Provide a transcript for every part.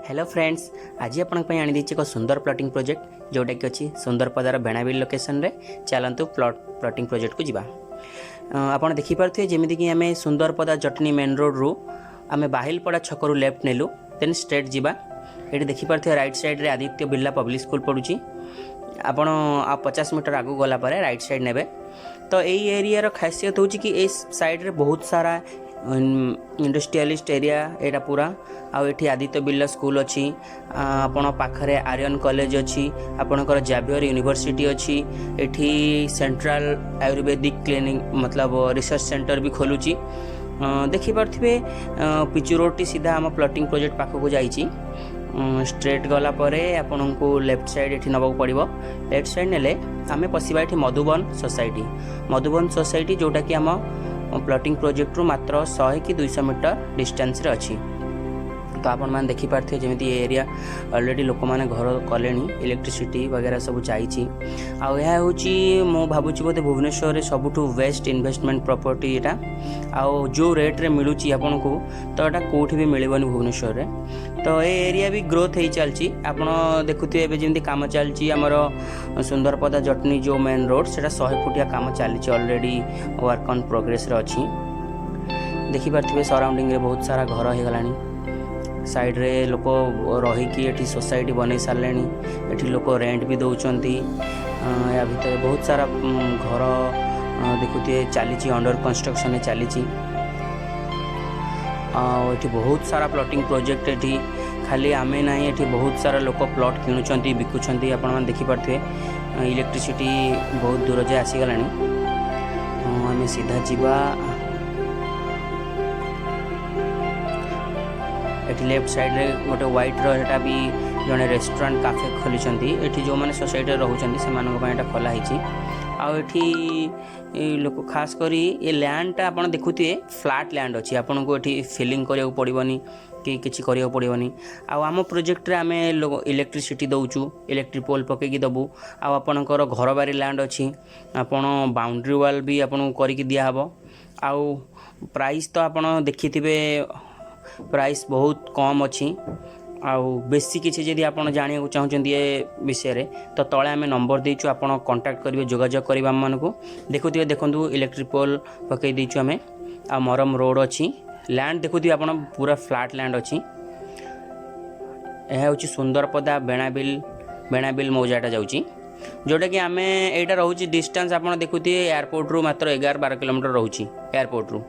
Hello friends, आज आपण आनी एक सुंदर प्लॉटिंग प्रोजेक्ट जोटा कि अच्छी सुंदरपदार बेणाबिल लोकेशन रे चलतु प्लॉटिंग प्रोजेक्ट को जीवा। आपण देखिपे जमीक आम सुंदरपदा जटनी मेन रोड रु आम बाहिलपड़ा छकरू लेफ्ट नेलु देन स्ट्रेट जीवा। ये देखिपे राइट साइड रे आदित्य बिरला पब्लिक स्कूल पड़ुची। आपण आ 50 मीटर आगू गला पर राइट साइड नेबे तो यही एरिया खासियत होची कि इस साइड रे बहुत सारा इंडस्ट्रियलिस्ट एरिया एटा पूरा आठी आदित्य बिरला स्कूल अच्छी आपण पाखरे आर्यन कॉलेज अच्छी आपणकर जावियर यूनिवर्सिटी अच्छी एठी सेंट्रल आयुर्वेदिक क्लिनिक मतलब रिसर्च सेंटर भी खोलुची। देखि पार्थिबे पिचु रोड टी सीधा आम प्लॉटिंग प्रोजेक्ट पाखक जाइची। स्ट्रेट गला परे आपन को लेफ्ट साइड एठी नबक पड़िबो। लेफ्ट साइड नेले आमे पसिबा एठी मधुबन सोसाइटी जोटा कि आम प्लॉटिंग प्रोजेक्ट रु मात्र 100 कि 200 मीटर डिस्टेंस रे अच्छी। तो आपण मैंने देखिपे जमी एरिया ऑलरेडी लोक मैंने घर कले इलेक्ट्रिसिटी वगैरह सब चाहिए। आउ भावुँ बोधे भुवनेश्वर सबुठ बेस्ट इन्वेस्टमेंट प्रॉपर्टी यहाँ आउ जो रेट रे मिलूची आपन को तो यहाँ कौटी भी मिलबनी भुवनेश्वर रे। तो ये एरिया भी ग्रोथ हो चलती। आपड़ देखुए जमी कम चलती आमर सुंदरपदा जटनी जो मेन रोड से 100 फुटिया कम चली ऑलरेडी वर्क ऑन प्रोग्रेस रे अच्छी। देखिपे सराउंडिंग रे बहुत सारा घर हो गलानी। साइड रे लोक रहीकि एठी सोसाइटी बनै सारे एठी लोक रेंट भी दौरान। या भितर बहुत सारा घर देखुए चली अंडर कंस्ट्रक्शन चली। एठी बहुत सारा प्लॉटिंग प्रोजेक्ट एठी खाली आमे ना एठी बहुत सारा लोक प्लॉट किणुचंती बिकुचंती। आपण माने देखि पारथे इलेक्ट्रिसिटी बहुत दूर जाए आसीगलानी। आमे सीधा जीवा एठी लेफ्ट साइड रे गोटे व्हाइट रोटा भी जड़े रेस्टोरेंट काफे खोली। एठी जो माने सोसाइटी रोचंती से मानक पय एटा खोला हिची। आ एठी लोक खास करी ये लैंड टा आपण देखुथिए फ्लैट लैंड अछि। आपण को एठी फिलिंग करिया पड़िबनी कि किछि करिया पड़िबनी। आ आम प्रोजेक्ट रे आमे इलेक्ट्रिसिटी दउचू इलेक्ट्रिक पोल पके कि दबु। आ आपणकर घर बारी लैंड अछि आपण बाउंड्री वॉल भी आपण करि कि दिया हबो। आ प्राइस तो आपण देखिथिबे प्राइस बहुत कम अच्छी। आउ बेसी किसी जदि आपन जानिया चाहते ये विषय रे तो तले आम नंबर देचु आपन कांटेक्ट करेंगे जोगाजोग करेंगे आम मानक। देखुए देखु इलेक्ट्रिक पोल पकई देचु आम आ मरम रोड अच्छी। लैंड देखुए आपन पूरा फ्लैट लैंड अच्छी। यह हूँ सुंदरपदा बेणाबिल मौजाटा जाऊँगी जोटा कि आम यहाँ रोचे डिस्टेंस आपड़ देखुए एयरपोर्ट रु मात्र 11-12 किलोमीटर रोचे एयरपोर्ट रु।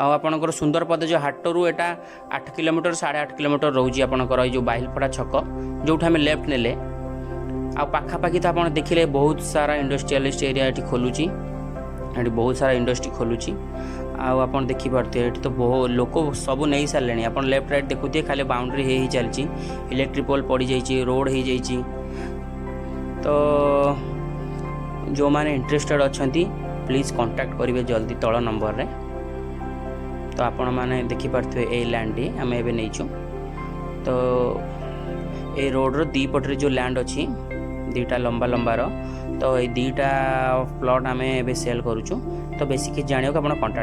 आपणकर सुंदरपदा जो हाट रु एटा 8 किलोमीटर 8.5 किलोमीटर रोचे। आपणकर जो बाहिलपड़ा छक जो आम लेफ्ट नेले आ पाखापाखि तो आप देखिले बहुत सारा इंडस्ट्रियलिस्ट एरिया ये खोलुची। ये बहुत सारा इंडस्ट्री खोलुची। आप देखिपे ये तो बहुत लोक सब नहीं सारे। आप लेफ्ट राइट देखुए खाली बाउंड्री हो चलती इलेक्ट्रिक पोल पड़ जाइए रोड हो जाइए। तो जो माने इंटरेस्टेड अच्छा प्लीज कांटेक्ट करेंगे जल्दी तल नंबर रे। तो आपण माने देखि पारथ्वे ए लैंड आम एबे नहींचु। तो ए रोड रो दी पटरे जो लैंड अच्छी दीटा लंबा लंबार तो ये दीटा प्लॉट आम एबे सेल करूछु। तो बेसिक जानियो कि आपण कांटेक्ट